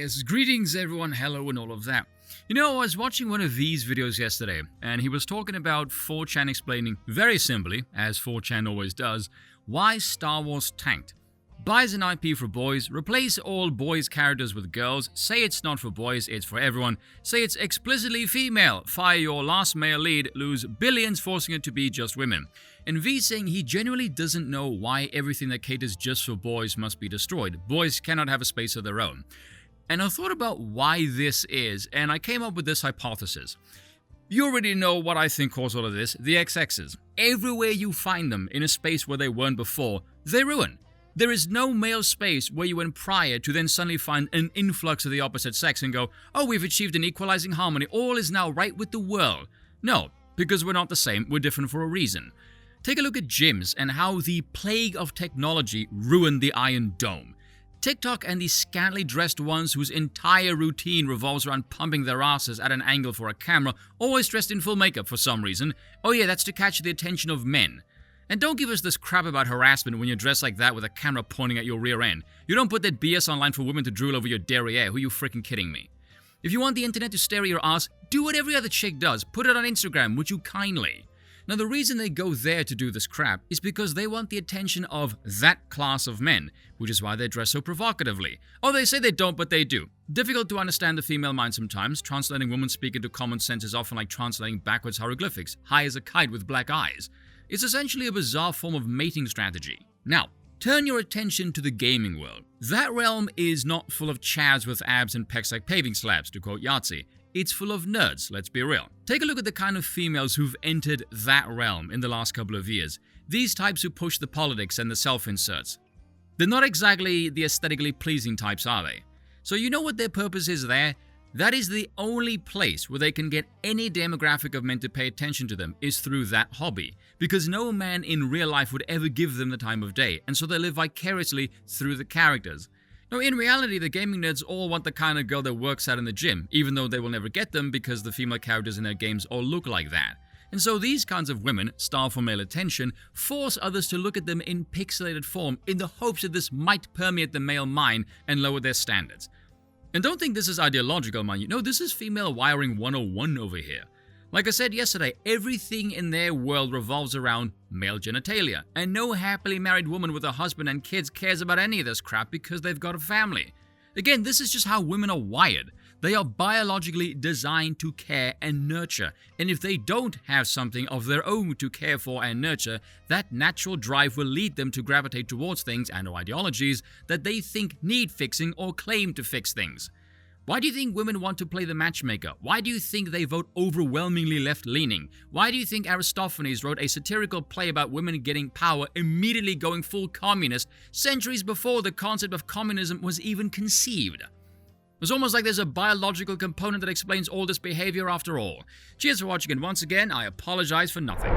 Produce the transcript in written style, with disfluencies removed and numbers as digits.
yes, greetings everyone, hello and all of that. You know, I was watching one of these videos yesterday, and he was talking about 4chan explaining, very simply, as 4chan always does, why Star Wars tanked. Buys an IP for boys, replace all boys characters with girls, say it's not for boys, it's for everyone, say it's explicitly female, fire your last male lead, lose billions forcing it to be just women. And V saying he genuinely doesn't know why everything that caters just for boys must be destroyed. Boys cannot have a space of their own. And I thought about why this is, and I came up with this hypothesis. You already know what I think caused all of this, the XXs. Everywhere you find them in a space where they weren't before, they ruin. There is no male space where you went prior to then suddenly find an influx of the opposite sex and go, oh, we've achieved an equalizing harmony, all is now right with the world. No, because we're not the same, we're different for a reason. Take a look at gyms and how the plague of technology ruined the Iron Dome. TikTok and the scantily dressed ones whose entire routine revolves around pumping their asses at an angle for a camera, always dressed in full makeup for some reason. Oh yeah, that's to catch the attention of men. And don't give us this crap about harassment when you're dressed like that with a camera pointing at your rear end. You don't put that BS online for women to drool over your derriere. Who are you freaking kidding me? If you want the internet to stare at your ass, do what every other chick does. Put it on Instagram, would you kindly? Now the reason they go there to do this crap is because they want the attention of that class of men, which is why they dress so provocatively. Oh, they say they don't, but they do. Difficult to understand the female mind sometimes. Translating women speak into common sense is often like translating backwards hieroglyphics, high as a kite with black eyes. It's essentially a bizarre form of mating strategy. Now, turn your attention to the gaming world. That realm is not full of chads with abs and pecs like paving slabs, to quote Yahtzee. It's full of nerds, let's be real. Take a look at the kind of females who've entered that realm in the last couple of years. These types who push the politics and the self-inserts. They're not exactly the aesthetically pleasing types, are they? So you know what their purpose is there? That is the only place where they can get any demographic of men to pay attention to them is through that hobby. Because no man in real life would ever give them the time of day, and so they live vicariously through the characters. Now, in reality, the gaming nerds all want the kind of girl that works out in the gym, even though they will never get them because the female characters in their games all look like that. And so these kinds of women, starved for male attention, force others to look at them in pixelated form in the hopes that this might permeate the male mind and lower their standards. And don't think this is ideological, mind you. No, this is female wiring 101 over here. Like I said yesterday, everything in their world revolves around male genitalia. And no happily married woman with a husband and kids cares about any of this crap because they've got a family. Again, this is just how women are wired. They are biologically designed to care and nurture. And if they don't have something of their own to care for and nurture, that natural drive will lead them to gravitate towards things and or ideologies that they think need fixing or claim to fix things. Why do you think women want to play the matchmaker? Why do you think they vote overwhelmingly left-leaning? Why do you think Aristophanes wrote a satirical play about women getting power immediately going full communist centuries before the concept of communism was even conceived? It's almost like there's a biological component that explains all this behavior after all. Cheers for watching, and once again, I apologize for nothing.